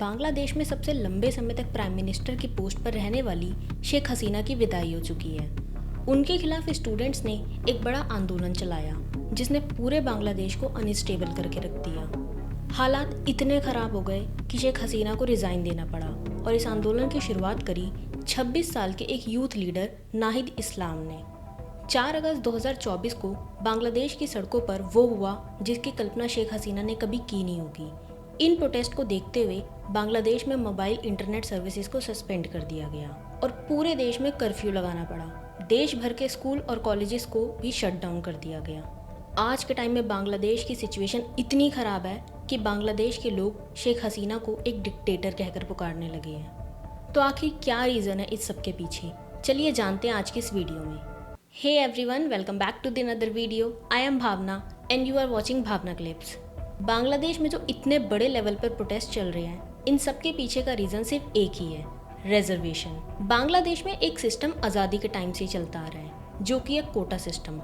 बांग्लादेश में सबसे लंबे समय तक प्राइम मिनिस्टर की पोस्ट पर रहने वाली शेख हसीना की विदाई हो चुकी है। उनके खिलाफ स्टूडेंट्स ने एक बड़ा आंदोलन चलाया जिसने पूरे बांग्लादेश को अनस्टेबल करके रख दिया। हालात इतने खराब हो गए कि शेख हसीना को रिजाइन देना पड़ा और इस आंदोलन की शुरुआत करी 26 साल के एक यूथ लीडर नाहिद इस्लाम ने। 4 अगस्त 2024 को बांग्लादेश की सड़कों पर वो हुआ जिसकी कल्पना शेख हसीना ने कभी की नहीं होगी। इन प्रोटेस्ट को देखते हुए बांग्लादेश में मोबाइल इंटरनेट सर्विसेज को सस्पेंड कर दिया गया और पूरे देश में कर्फ्यू लगाना पड़ा। देश भर के स्कूल और कॉलेजेस को भी शट डाउन कर दिया गया। आज के टाइम में बांग्लादेश की सिचुएशन इतनी ख़राब है कि बांग्लादेश के लोग शेख हसीना को एक डिक्टेटर कहकर पुकारने लगे हैं। तो आखिर क्या रीज़न है इस सब के पीछे, चलिए जानते हैं आज की इस वीडियो में। Hey everyone, welcome back to the another video. I am Bhavna and you are watching Bhavna clips. Bangladesh में जो इतने बड़े लेवल पर प्रोटेस्ट चल रहे हैं, इन सब के पीछे का रीज़न सिर्फ एक ही है, रिजर्वेशन। बांग्लादेश में एक सिस्टम आज़ादी के टाइम से ही चलता आ रहा है जो कि है कोटा सिस्टम।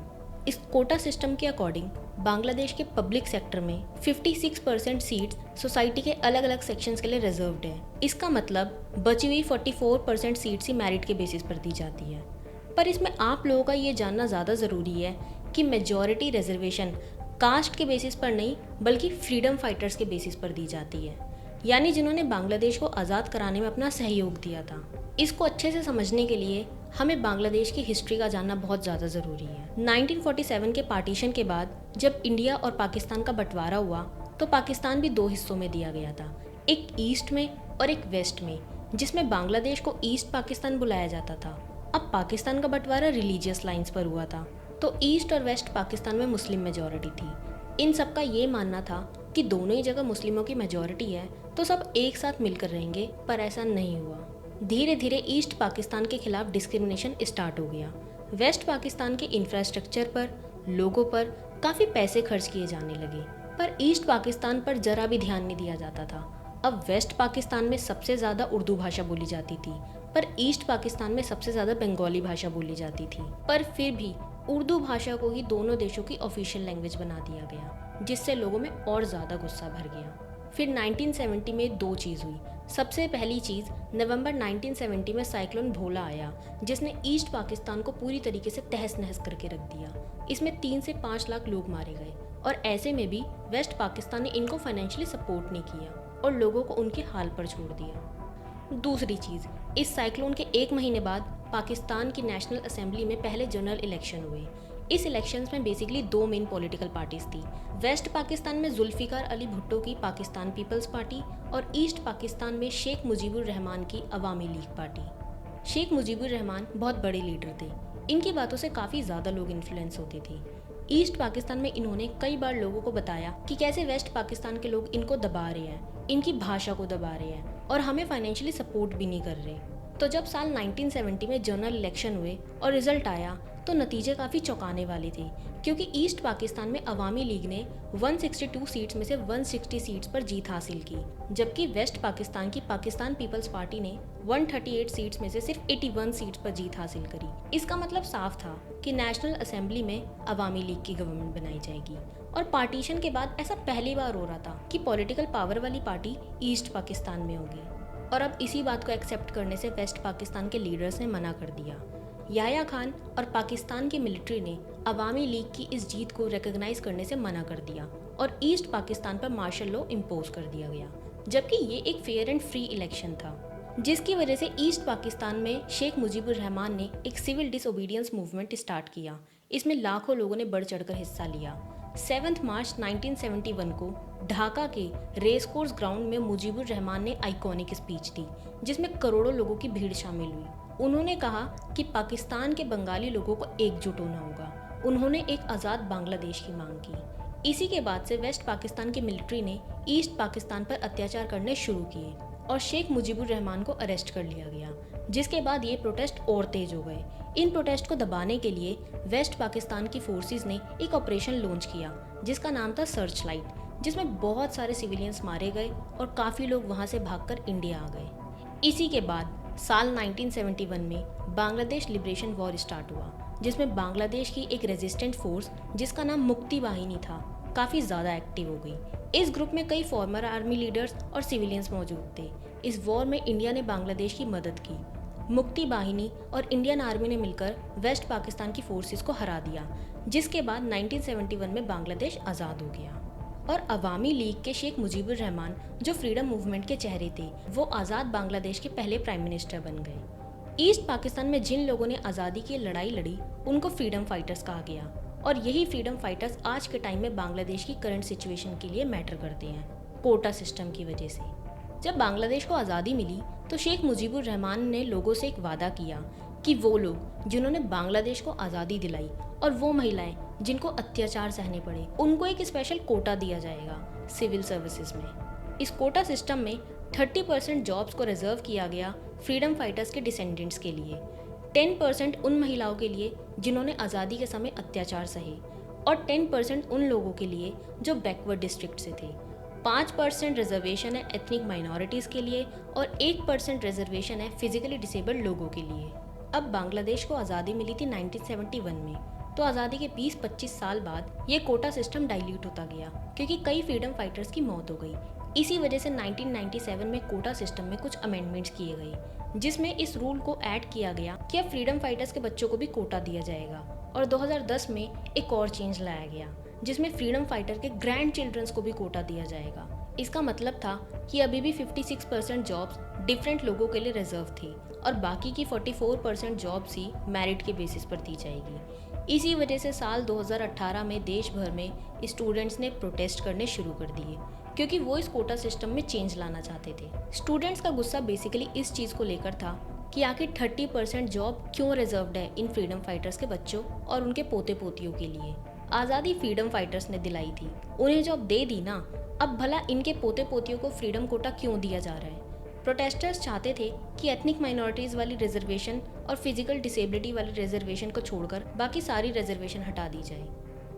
इस कोटा सिस्टम के अकॉर्डिंग बांग्लादेश के पब्लिक सेक्टर में 56% सीट्स सोसाइटी के अलग अलग सेक्शंस के लिए रिजर्व्ड है। इसका मतलब बची हुई 44% सीट्स ही मेरिट के बेसिस पर दी जाती है। पर इसमें आप लोगों का ये जानना ज़्यादा ज़रूरी है कि मेजॉरिटी रिजर्वेशन कास्ट के बेसिस पर नहीं बल्कि फ्रीडम फाइटर्स के बेसिस पर दी जाती है, यानी जिन्होंने बांग्लादेश को आज़ाद कराने में अपना सहयोग दिया था। इसको अच्छे से समझने के लिए हमें बांग्लादेश की हिस्ट्री का जानना बहुत ज़्यादा ज़रूरी है। 1947 के पार्टीशन के बाद जब इंडिया और पाकिस्तान का बंटवारा हुआ तो पाकिस्तान भी 2 हिस्सों में दिया गया था, एक ईस्ट में और एक वेस्ट में, जिसमें बांग्लादेश को ईस्ट पाकिस्तान बुलाया जाता था। अब पाकिस्तान का बंटवारा रिलीजियस लाइंस पर हुआ था, तो ईस्ट और वेस्ट पाकिस्तान में मुस्लिम मेजॉरिटी थी। इन सब का ये मानना था कि दोनों ही जगह मुस्लिमों की मेजॉरिटी है तो सब एक साथ मिलकर रहेंगे, पर ऐसा नहीं हुआ। धीरे धीरे ईस्ट पाकिस्तान के खिलाफ डिस्क्रिमिनेशन स्टार्ट हो गया। वेस्ट पाकिस्तान के इंफ्रास्ट्रक्चर पर, लोगों पर काफ़ी पैसे खर्च किए जाने लगे, पर ईस्ट पाकिस्तान पर जरा भी ध्यान नहीं दिया जाता था। अब वेस्ट पाकिस्तान में सबसे ज़्यादा उर्दू भाषा बोली जाती थी, पर ईस्ट पाकिस्तान में सबसे ज़्यादा बंगाली भाषा बोली जाती थी। पर फिर भी उर्दू भाषा को ही दोनों देशों की ऑफिशियल लैंग्वेज बना दिया गया, जिससे लोगों में और ज़्यादा गुस्सा भर गया। फिर 1970 में 2 चीज़ हुई। सबसे पहली चीज़, नवंबर 1970 में साइक्लोन भोला आया जिसने ईस्ट पाकिस्तान को पूरी तरीके से तहस नहस करके रख दिया। इसमें 3 से 5 लाख लोग मारे गए और ऐसे में भी वेस्ट पाकिस्तान ने इनको फाइनेंशियली सपोर्ट नहीं किया और लोगों को उनके हाल पर छोड़ दिया। दूसरी चीज़, इस साइक्लोन के 1 महीने बाद पाकिस्तान की नेशनल असेंबली में पहले जनरल इलेक्शन हुए। इस इलेक्शंस में बेसिकली 2 मेन पॉलिटिकल पार्टीज थी। वेस्ट पाकिस्तान में जुल्फिकार अली भुट्टो की पाकिस्तान पीपल्स पार्टी और ईस्ट पाकिस्तान में शेख मुजीबुर रहमान की अवामी लीग पार्टी। शेख मुजीबुर रहमान बहुत बड़े लीडर थे, इनकी बातों से काफ़ी ज़्यादा लोग इन्फ्लुएंस होते थे। ईस्ट पाकिस्तान में इन्होंने कई बार लोगों को बताया कि कैसे वेस्ट पाकिस्तान के लोग इनको दबा रहे हैं, इनकी भाषा को दबा रहे हैं और हमें फाइनेंशियली सपोर्ट भी नहीं कर रहे। तो जब साल 1970 में जनरल इलेक्शन हुए और रिजल्ट आया तो नतीजे काफ़ी चौंकाने वाले थे, क्योंकि ईस्ट पाकिस्तान में अवामी लीग ने 162 सीट्स में से 160 सीट्स पर जीत हासिल की, जबकि वेस्ट पाकिस्तान की पाकिस्तान पीपल्स पार्टी ने 138 सीट्स में से सिर्फ 81 सीट्स पर जीत हासिल करी। इसका मतलब साफ था कि नेशनल असेंबली में अवामी लीग की गवर्नमेंट बनाई जाएगी। और पार्टीशन के बाद ऐसा पहली बार हो रहा था कि पॉलिटिकल पावर वाली पार्टी ईस्ट पाकिस्तान में होगी। और अब इसी बात को एक्सेप्ट करने से वेस्ट पाकिस्तान के लीडर्स ने मना कर दिया। याह्या खान और पाकिस्तान की मिलिट्री ने अवामी लीग की इस जीत को रिकॉग्नाइज करने से मना कर दिया और ईस्ट पाकिस्तान पर मार्शल लॉ इम्पोज कर दिया गया, जबकि ये एक फेयर एंड फ्री इलेक्शन था, जिसकी वजह से ईस्ट पाकिस्तान में शेख मुजीबुर रहमान ने एक सिविल डिसओबीडियंस मूवमेंट स्टार्ट किया। इसमें लाखों लोगों ने बढ़ चढ़कर हिस्सा लिया। 7 मार्च 1971 को ढाका के रेस कोर्स ग्राउंड में मुजीबुर रहमान ने आइकॉनिक स्पीच दी जिसमें करोड़ों लोगों की भीड़ शामिल हुई। उन्होंने कहा कि पाकिस्तान के बंगाली लोगों को एकजुट होना होगा। उन्होंने एक आज़ाद बांग्लादेश की मांग की। इसी के बाद से वेस्ट पाकिस्तान की मिलिट्री ने ईस्ट पाकिस्तान पर अत्याचार करने शुरू किए और शेख मुजीबुर रहमान को अरेस्ट कर लिया गया, जिसके बाद ये प्रोटेस्ट और तेज हो गए। इन प्रोटेस्ट को दबाने के लिए वेस्ट पाकिस्तान की फोर्सेस ने एक ऑपरेशन लॉन्च किया जिसका नाम था सर्च लाइट, जिसमें बहुत सारे सिविलियंस मारे गए और काफ़ी लोग वहाँ से भागकर इंडिया आ गए। इसी के बाद साल 1971 में बांग्लादेश लिबरेशन वॉर स्टार्ट हुआ, जिसमें बांग्लादेश की एक रेजिस्टेंट फोर्स जिसका नाम मुक्ति वाहिनी था, काफ़ी ज़्यादा एक्टिव हो गई। इस ग्रुप में कई फॉर्मर आर्मी लीडर्स और सिविलियंस मौजूद थे। इस वॉर में इंडिया ने बांग्लादेश की मदद की। मुक्ति बाहिनी और इंडियन आर्मी ने मिलकर वेस्ट पाकिस्तान की फोर्सेस को हरा दिया, जिसके बाद 1971 में बांग्लादेश आज़ाद हो गया। और अवामी लीग के शेख मुजीबुर रहमान, जो फ्रीडम मूवमेंट के चेहरे थे, वो आज़ाद बांग्लादेश के पहले प्राइम मिनिस्टर बन गए। ईस्ट पाकिस्तान में जिन लोगों ने आज़ादी की लड़ाई लड़ी उनको फ्रीडम फाइटर्स कहा गया, और यही फ्रीडम फाइटर्स आज के टाइम में बांग्लादेश की करंट सिचुएशन के लिए मैटर करते हैं, कोटा सिस्टम की वजह से। जब बांग्लादेश को आज़ादी मिली तो शेख मुजीबुर रहमान ने लोगों से एक वादा किया कि वो लोग जिन्होंने बांग्लादेश को आज़ादी दिलाई और वो महिलाएं जिनको अत्याचार सहने पड़े, उनको एक स्पेशल कोटा दिया जाएगा सिविल सर्विसेज में। इस कोटा सिस्टम में 30% जॉब्स को रिजर्व किया गया फ्रीडम फाइटर्स के डिसेंडेंट्स के लिए, 10% उन महिलाओं के लिए जिन्होंने आज़ादी के समय अत्याचार सहे, और 10% उन लोगों के लिए जो बैकवर्ड डिस्ट्रिक्ट से थे। 5% रिजर्वेशन है एथनिक माइनॉरिटीज़ के लिए और 1% रिजर्वेशन है फिजिकली डिसेबल्ड लोगों के लिए। अब बांग्लादेश को आज़ादी मिली थी 1971 में, तो आज़ादी के 20-25 साल बाद ये कोटा सिस्टम डाइल्यूट होता गया क्योंकि कई फ्रीडम फाइटर्स की मौत हो गई। इसी वजह से 1997 में कोटा सिस्टम में कुछ अमेंडमेंट्स किए गए, जिसमें इस रूल को ऐड किया गया कि अब फ्रीडम फाइटर्स के बच्चों को भी कोटा दिया जाएगा। और 2010 में एक और चेंज लाया गया जिसमें फ्रीडम फाइटर के ग्रैंड चिल्ड्रंस को भी कोटा दिया जाएगा। इसका मतलब था कि अभी भी 56% जॉब्स डिफरेंट लोगों के लिए रिजर्व थी और बाकी की 44% जॉब्स ही मेरिट के बेसिस पर दी जाएगी। इसी वजह से साल 2018 में देश भर में स्टूडेंट्स ने प्रोटेस्ट करने शुरू कर दिए क्योंकि वो इस कोटा सिस्टम में चेंज लाना चाहते थे। स्टूडेंट्स का गुस्सा बेसिकली इस चीज़ को लेकर था कि आखिर 30% जॉब क्यों रिजर्व्ड है इन फ्रीडम फाइटर्स के बच्चों और उनके पोते पोतियों के लिए। आज़ादी फ्रीडम फाइटर्स ने दिलाई थी, उन्हें जॉब दे दी ना, अब भला इनके पोते पोतियों को फ्रीडम कोटा क्यों दिया जा रहा है। प्रोटेस्टर्स चाहते थे कि एथनिक माइनॉरिटीज़ वाली रिजर्वेशन और फिजिकल डिसेबिलिटी वाली रिजर्वेशन को छोड़कर बाकी सारी रिजर्वेशन हटा दी जाए।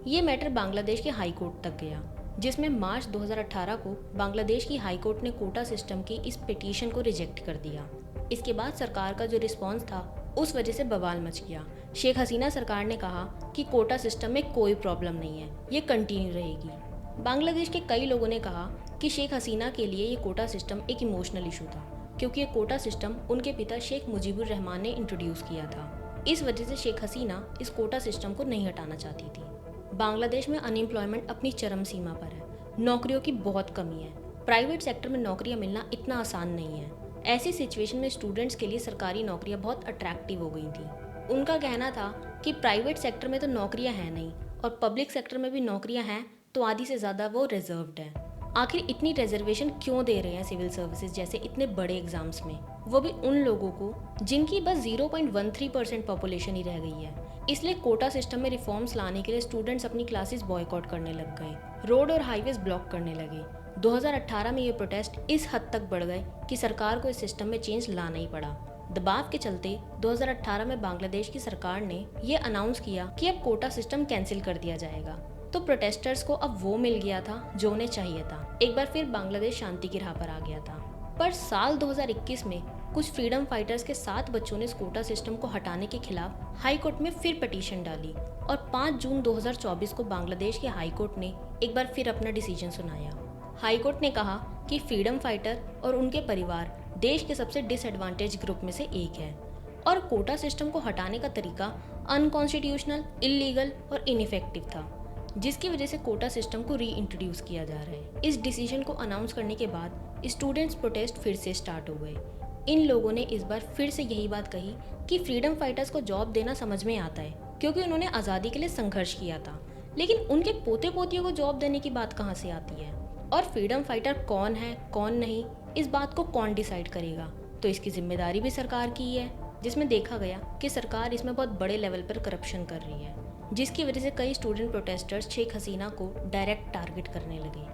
ये मैटर बांग्लादेश के हाई कोर्ट तक गया, जिसमें मार्च 2018 को बांग्लादेश की हाई कोर्ट ने कोटा सिस्टम की इस पिटीशन को रिजेक्ट कर दिया। इसके बाद सरकार का जो रिस्पॉन्स था उस वजह से बवाल मच गया। शेख हसीना सरकार ने कहा कि कोटा सिस्टम में कोई प्रॉब्लम नहीं है, ये कंटिन्यू रहेगी। बांग्लादेश के कई लोगों ने कहा कि शेख हसीना के लिए ये कोटा सिस्टम एक इमोशनल इशू था क्योंकि ये कोटा सिस्टम उनके पिता शेख मुजीबुर रहमान ने इंट्रोड्यूस किया था। इस वजह से शेख हसीना इस कोटा सिस्टम को नहीं हटाना चाहती थी। बांग्लादेश में अनएम्प्लॉयमेंट अपनी चरम सीमा पर है, नौकरियों की बहुत कमी है, प्राइवेट सेक्टर में नौकरियां मिलना इतना आसान नहीं है। ऐसी सिचुएशन में स्टूडेंट्स के लिए सरकारी नौकरियां बहुत अट्रैक्टिव हो गई थी। उनका कहना था कि प्राइवेट सेक्टर में तो नौकरियां हैं नहीं और पब्लिक सेक्टर में भी नौकरियां हैं तो आधी से ज़्यादा वो रिजर्व्ड है। आखिर इतनी रिजर्वेशन क्यों दे रहे हैं सिविल सर्विसेज जैसे इतने बड़े एग्जाम्स में, वो भी उन लोगों को जिनकी बस 0.13% पॉपुलेशन ही रह गई है। इसलिए कोटा सिस्टम में रिफॉर्म्स लाने के लिए स्टूडेंट्स अपनी क्लासेस बॉयकॉट करने लग गए, रोड और हाईवेज ब्लॉक करने लगे। 2018 में ये प्रोटेस्ट इस हद तक बढ़ गए कि सरकार को इस सिस्टम में चेंज लाना ही पड़ा। दबाव के चलते 2018 में बांग्लादेश की सरकार ने ये अनाउंस किया कि अब कोटा सिस्टम कैंसिल कर दिया जाएगा। तो प्रोटेस्टर्स को अब वो मिल गया था जो उन्हें चाहिए था। एक बार फिर बांग्लादेश शांति की राह पर आ गया था। पर साल 2021 में कुछ फ्रीडम फाइटर्स के 7 बच्चों ने इस कोटा सिस्टम को हटाने के खिलाफ हाई कोर्ट में फिर पिटीशन डाली और 5 जून 2024 को बांग्लादेश के हाई कोर्ट ने एक बार फिर अपना डिसीजन सुनाया। हाई कोर्ट ने कहा कि फ्रीडम फाइटर और उनके परिवार देश के सबसे डिसएडवांटेज ग्रुप में से एक है और कोटा सिस्टम को हटाने का तरीका अनकॉन्स्टिट्यूशनल, इलीगल और इनइफेक्टिव था, जिसकी वजह से कोटा सिस्टम को री इंट्रोड्यूस किया जा रहा है। इस डिसीजन को अनाउंस करने के बाद स्टूडेंट्स प्रोटेस्ट फिर से स्टार्ट हो गए। इन लोगों ने इस बार फिर से यही बात कही कि फ्रीडम फाइटर्स को जॉब देना समझ में आता है क्योंकि उन्होंने आज़ादी के लिए संघर्ष किया था, लेकिन उनके पोते पोतियों को जॉब देने की बात कहाँ से आती है। और फ्रीडम फाइटर कौन है कौन नहीं, इस बात को कौन डिसाइड करेगा। तो इसकी जिम्मेदारी भी सरकार की ही है, जिसमें देखा गया कि सरकार इसमें बहुत बड़े लेवल पर करप्शन कर रही है, जिसकी वजह से कई स्टूडेंट प्रोटेस्टर्स शेख हसीना को डायरेक्ट टारगेट करने लगे।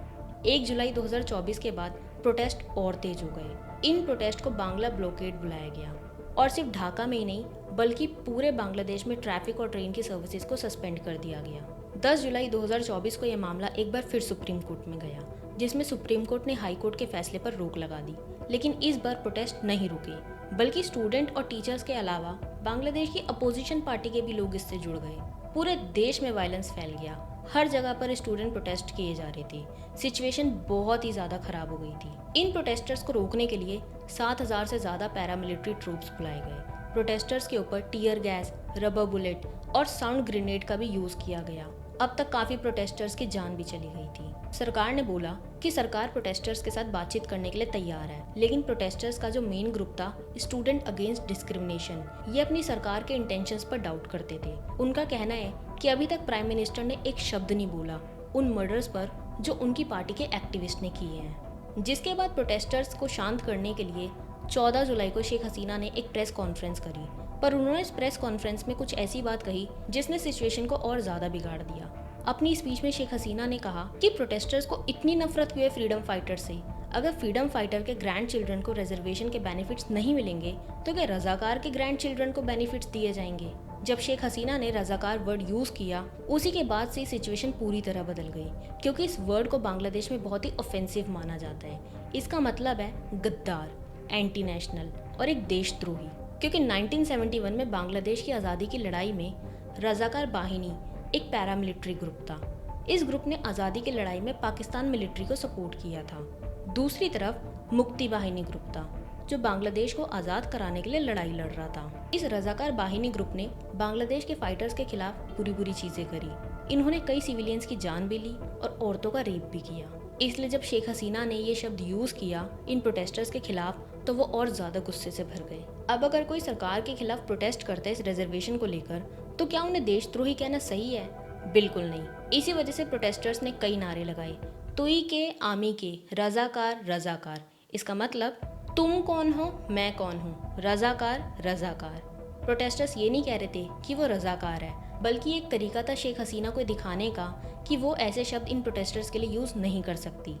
1 जुलाई 2024 के बाद प्रोटेस्ट और तेज हो गए। इन प्रोटेस्ट को बांग्ला ब्लॉकेड बुलाया गया और सिर्फ ढाका में ही नहीं बल्कि पूरे बांग्लादेश में ट्रैफिक और ट्रेन की सर्विसेज को सस्पेंड कर दिया गया। 10 जुलाई 2024 को यह मामला एक बार फिर सुप्रीम कोर्ट में गया, जिसमें सुप्रीम कोर्ट ने हाई कोर्ट के फैसले पर रोक लगा दी। लेकिन इस बार प्रोटेस्ट नहीं रुके, बल्कि स्टूडेंट और टीचर्स के अलावा बांग्लादेश की अपोजिशन पार्टी के भी लोग इससे जुड़ गए। पूरे देश में वायलेंस फैल गया, हर जगह पर स्टूडेंट प्रोटेस्ट किए जा रहे थे। सिचुएशन बहुत ही ज़्यादा खराब हो गई थी। इन प्रोटेस्टर्स को रोकने के लिए 7,000 से ज़्यादा पैरामिलिट्री ट्रूप्स बुलाए गए। प्रोटेस्टर्स के ऊपर टीयर गैस, रबर बुलेट और साउंड ग्रेनेड का भी यूज़ किया गया। अब तक काफ़ी प्रोटेस्टर्स की जान भी चली गई थी। सरकार ने बोला कि सरकार प्रोटेस्टर्स के साथ बातचीत करने के लिए तैयार है, लेकिन प्रोटेस्टर्स का जो मेन ग्रुप था, स्टूडेंट अगेंस्ट डिस्क्रिमिनेशन, ये अपनी सरकार के इंटेंशंस पर डाउट करते थे। उनका कहना है कि अभी तक प्राइम मिनिस्टर ने एक शब्द नहीं बोला उन मर्डर्स पर जो उनकी पार्टी के एक्टिविस्ट ने किए हैं। जिसके बाद प्रोटेस्टर्स को शांत करने के लिए 14 जुलाई को शेख हसीना ने एक प्रेस कॉन्फ्रेंस करी, पर उन्होंने इस प्रेस कॉन्फ्रेंस में कुछ ऐसी बात कही जिसने सिचुएशन को और ज़्यादा बिगाड़ दिया। अपनी स्पीच में शेख हसीना ने कहा कि प्रोटेस्टर्स को इतनी नफरत क्यों है फ्रीडम फाइटर से। अगर फ्रीडम फाइटर के ग्रैंड चिल्ड्रन को रिजर्वेशन के बेनिफिट्स नहीं मिलेंगे तो क्या रजाकार के ग्रैंड चिल्ड्रन को बेनिफिट्स दिए जाएंगे। जब शेख हसीना ने रजाकार वर्ड यूज किया, उसी के बाद से सिचुएशन पूरी तरह बदल गई, क्योंकि इस वर्ड को बांग्लादेश में बहुत ही ऑफेंसिव माना जाता है। इसका मतलब है गद्दार, एंटी नेशनल और एक देशद्रोही। क्योंकि 1971 में बांग्लादेश की आज़ादी की लड़ाई में रजाकार बाहिनी एक पैरामिलिट्री ग्रुप था। इस ग्रुप ने आज़ादी की लड़ाई में पाकिस्तान मिलिट्री को सपोर्ट किया था। दूसरी तरफ मुक्ति बाहिनी ग्रुप था जो बांग्लादेश को आज़ाद कराने के लिए लड़ाई लड़ रहा था। इस रजाकार बाहिनी ग्रुप ने बांग्लादेश के फाइटर्स के खिलाफ बुरी बुरी चीज़ें करी। इन्होंने कई सिविलियंस की जान भी ली और औरतों का रेप भी किया। इसलिए जब शेख हसीना ने ये शब्द यूज़ किया इन प्रोटेस्टर्स के खिलाफ, तो वो और ज़्यादा गुस्से से भर गए। अब अगर कोई सरकार के खिलाफ प्रोटेस्ट करता है इस रिजर्वेशन को लेकर, तो क्या उन्हें देशद्रोही कहना सही है? बिल्कुल नहीं। इसी वजह से प्रोटेस्टर्स ने कई नारे लगाए, तुई के, आमी के, रजाकार रजाकार। इसका मतलब तुम कौन हो, मैं कौन हूँ, रजाकार रजाकार। प्रोटेस्टर्स ये नहीं कह रहे थे कि वो रजाकार है, बल्कि एक तरीका था शेख हसीना को दिखाने का कि वो ऐसे शब्द इन प्रोटेस्टर्स के लिए यूज़ नहीं कर सकती।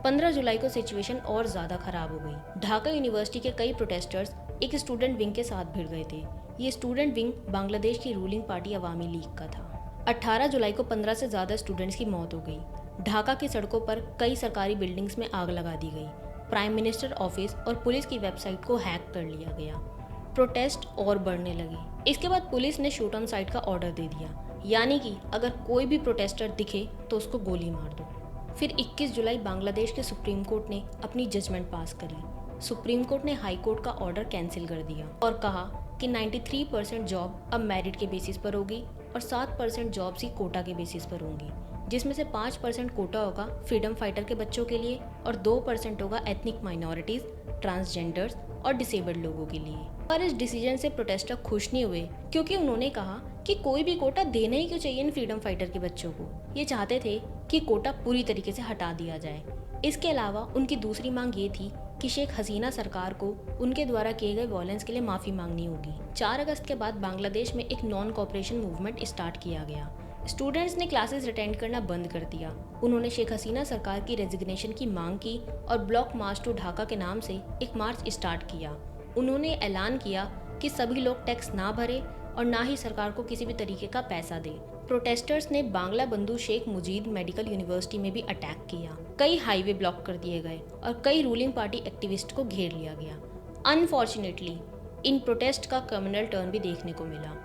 15 जुलाई को सिचुएशन और ज़्यादा खराब हो गई। ढाका यूनिवर्सिटी के कई प्रोटेस्टर्स एक स्टूडेंट विंग के साथ भिड़ गए थे। ये स्टूडेंट विंग बांग्लादेश की रूलिंग पार्टी अवामी लीग का था। 18 जुलाई को 15 से ज़्यादा स्टूडेंट्स की मौत हो गई। ढाका की सड़कों पर कई सरकारी बिल्डिंग्स में आग लगा दी गई। प्राइम मिनिस्टर ऑफिस और पुलिस की वेबसाइट को हैक कर लिया गया। प्रोटेस्ट और बढ़ने लगे। इसके बाद पुलिस ने शूट ऑन साइट का ऑर्डर दे दिया, यानी कि अगर कोई भी प्रोटेस्टर दिखे तो उसको गोली मार दो। फिर 21 जुलाई बांग्लादेश के सुप्रीम कोर्ट ने अपनी जजमेंट पास करी। सुप्रीम कोर्ट ने हाई कोर्ट का ऑर्डर कैंसिल कर दिया और कहा कि 93% जॉब अब मेरिट के बेसिस पर होगी और 7% जॉब्स ही कोटा के बेसिस पर होंगी, जिसमें से 5% कोटा होगा फ्रीडम फाइटर के बच्चों के लिए और 2% होगा एथनिक माइनॉरिटीज़, ट्रांसजेंडर्स और डिसेबल्ड लोगों के लिए। पर इस डिसीजन से प्रोटेस्टर खुश नहीं हुए, क्योंकि उन्होंने कहा कि कोई भी कोटा देना ही क्यों चाहिए इन फ्रीडम फाइटर के बच्चों को। ये चाहते थे कि कोटा पूरी तरीके से हटा दिया जाए। इसके अलावा उनकी दूसरी मांग ये थी कि शेख हसीना सरकार को उनके द्वारा किए गए वॉयलेंस के लिए माफ़ी मांगनी होगी। 4 अगस्त के बाद बांग्लादेश में एक नॉन कॉपरेशन मूवमेंट स्टार्ट किया गया। स्टूडेंट्स ने क्लासेस अटेंड करना बंद कर दिया। उन्होंने शेख हसीना सरकार की रेजिग्नेशन की मांग की और ब्लॉक मार्च टू ढाका के नाम से एक मार्च स्टार्ट किया। उन्होंने ऐलान किया कि सभी लोग टैक्स ना भरे और ना ही सरकार को किसी भी तरीके का पैसा दे। प्रोटेस्टर्स ने बांग्ला बंधु शेख मुजीब मेडिकल यूनिवर्सिटी में भी अटैक किया। कई हाईवे ब्लॉक कर दिए गए और कई रूलिंग पार्टी एक्टिविस्ट को घेर लिया गया। अनफॉर्चुनेटली इन प्रोटेस्ट का कम्युनल टर्न भी देखने को मिला।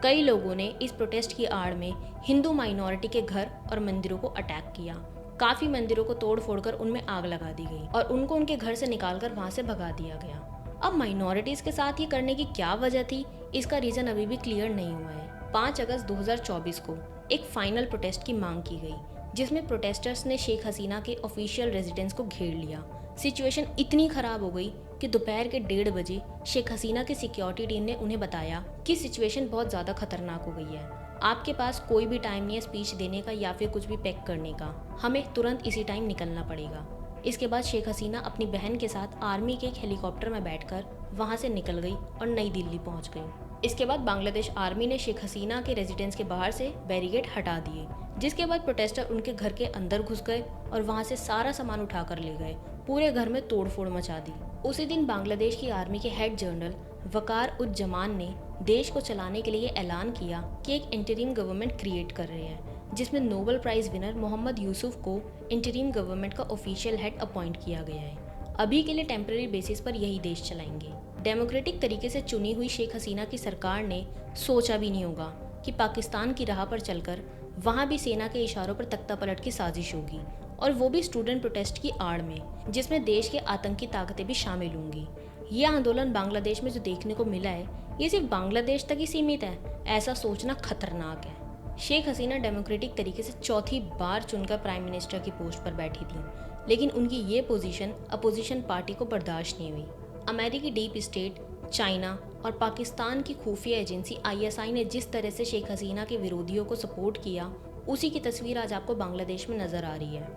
कई लोगों ने इस प्रोटेस्ट की आड़ में हिंदू माइनॉरिटी के घर और मंदिरों को अटैक किया। काफ़ी मंदिरों को तोड़ फोड़ कर उनमें आग लगा दी गई और उनको उनके घर से निकालकर वहाँ से भगा दिया गया। अब माइनॉरिटीज़ के साथ ये करने की क्या वजह थी, इसका रीज़न अभी भी क्लियर नहीं हुआ है। 5 अगस्त 2024 को एक फाइनल प्रोटेस्ट की मांग की गई, जिसमें प्रोटेस्टर्स ने शेख हसीना के ऑफिशियल रेजिडेंस को घेर लिया। सिचुएशन इतनी खराब हो गई कि दोपहर के 1:30 बजे शेख हसीना की सिक्योरिटी टीम ने उन्हें बताया कि सिचुएशन बहुत ज़्यादा खतरनाक हो गई है, आपके पास कोई भी टाइम नहीं है स्पीच देने का या फिर कुछ भी पैक करने का, हमें तुरंत इसी टाइम निकलना पड़ेगा। इसके बाद शेख हसीना अपनी बहन के साथ आर्मी के एक हेलीकॉप्टर में बैठकर वहां से निकल गई और नई दिल्ली पहुंच गई। इसके बाद बांग्लादेश आर्मी ने शेख हसीना के रेजिडेंस के बाहर से बैरिकेड हटा दिए, जिसके बाद प्रोटेस्टर उनके घर के अंदर घुस गए और वहां से सारा सामान उठाकर ले गए। पूरे घर में तोड़फोड़ मचा दी। उसी दिन बांग्लादेश की आर्मी के हेड जनरल वकार उज जमान ने देश को चलाने के लिए ऐलान किया कि एक इंटरिम गवर्नमेंट क्रिएट कर रहे हैं, जिसमें Nobel prize winner Mohammad Yusuf को इंटरिम गवर्नमेंट का ऑफिशियल हेड अपॉइंट किया गया है। अभी के लिए टेम्पररी बेसिस पर यही देश चलाएंगे। डेमोक्रेटिक तरीके से चुनी हुई शेख हसीना की सरकार ने सोचा भी नहीं होगा कि पाकिस्तान की राह पर चलकर वहाँ भी सेना के इशारों पर तख्तापलट की साजिश होगी, और वो भी स्टूडेंट प्रोटेस्ट की आड़ में, जिसमें देश के आतंकी ताकतें भी शामिल होंगी। ये आंदोलन बांग्लादेश में जो देखने को मिला है, ये सिर्फ बांग्लादेश तक ही सीमित है, ऐसा सोचना खतरनाक है। शेख हसीना डेमोक्रेटिक तरीके से चौथी बार चुनकर प्राइम मिनिस्टर की पोस्ट पर बैठी थी, लेकिन उनकी ये पोजीशन अपोजिशन पार्टी को बर्दाश्त नहीं हुई। अमेरिकी डीप स्टेट, चाइना और पाकिस्तान की खुफिया एजेंसी ISI ने जिस तरह से शेख हसीना के विरोधियों को सपोर्ट किया, उसी की तस्वीर आज आपको बांग्लादेश में नजर आ रही है।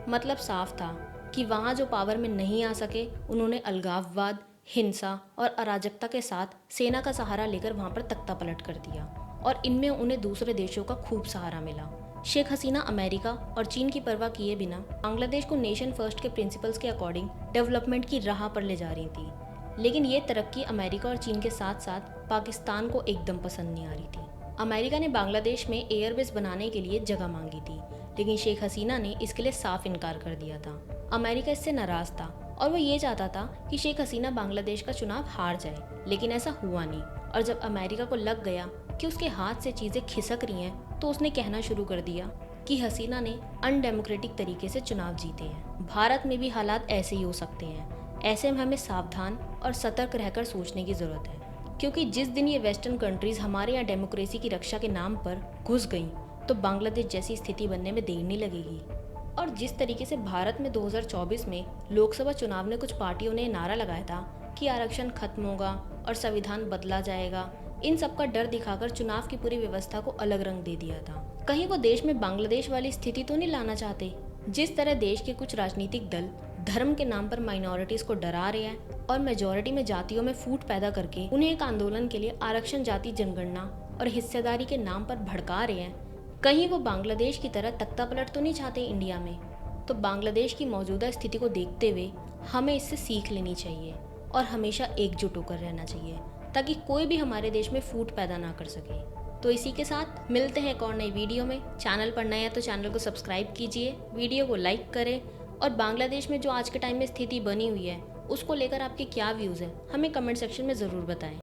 मतलब साफ था कि वहाँ जो पावर में नहीं आ सके, उन्होंने अलगाववाद, हिंसा और अराजकता के साथ सेना का सहारा लेकर वहाँ पर तख्तापलट कर दिया, और इनमें उन्हें दूसरे देशों का खूब सहारा मिला। शेख हसीना अमेरिका और चीन की परवाह किए बिना बांग्लादेश को नेशन फर्स्ट के प्रिंसिपल्स के अकॉर्डिंग डेवलपमेंट की राह पर ले जा रही थी, लेकिन ये तरक्की अमेरिका और चीन के साथ साथ पाकिस्तान को एकदम पसंद नहीं आ रही थी। अमेरिका ने बांग्लादेश में एयरबेस बनाने के लिए जगह मांगी थी, लेकिन शेख हसीना ने इसके लिए साफ इनकार कर दिया था। अमेरिका इससे नाराज था और वो ये चाहता था कि शेख हसीना बांग्लादेश का चुनाव हार जाए, लेकिन ऐसा हुआ नहीं। और जब अमेरिका को लग गया कि उसके हाथ से चीजें खिसक रही हैं, तो उसने कहना शुरू कर दिया कि हसीना ने अनडेमोक्रेटिक तरीके से चुनाव जीते हैं। भारत में भी हालात ऐसे ही हो सकते हैं। ऐसे में हमें सावधान और सतर्क रहकर सोचने की जरूरत है, क्योंकि जिस दिन ये वेस्टर्न कंट्रीज हमारे यहाँ डेमोक्रेसी की रक्षा के नाम पर घुस गईं, तो बांग्लादेश जैसी स्थिति बनने में देर नहीं लगेगी। और जिस तरीके से भारत में 2024 में लोकसभा चुनाव में कुछ पार्टियों ने नारा लगाया था कि आरक्षण खत्म होगा और संविधान बदला जाएगा, इन सब का डर दिखाकर चुनाव की पूरी व्यवस्था को अलग रंग दे दिया था। कहीं वो देश में बांग्लादेश वाली स्थिति तो नहीं लाना चाहते, जिस तरह देश के कुछ राजनीतिक दल धर्म के नाम पर माइनॉरिटीज को डरा रहे हैं और मेजोरिटी में जातियों में फूट पैदा करके उन्हें एक आंदोलन के लिए आरक्षण, जाति जनगणना और हिस्सेदारी के नाम पर भड़का रहे हैं। कहीं वो बांग्लादेश की तरह तख्तापलट तो नहीं चाहते इंडिया में। तो बांग्लादेश की मौजूदा स्थिति को देखते हुए हमें इससे सीख लेनी चाहिए और हमेशा एकजुट होकर रहना चाहिए, ताकि कोई भी हमारे देश में फूट पैदा ना कर सके। तो इसी के साथ मिलते हैं एक और नई वीडियो में। चैनल पर नए हैं तो चैनल को सब्सक्राइब कीजिए, वीडियो को लाइक करें, और बांग्लादेश में जो आज के टाइम में स्थिति बनी हुई है उसको लेकर आपके क्या व्यूज़ हैं हमें कमेंट सेक्शन में ज़रूर बताएं।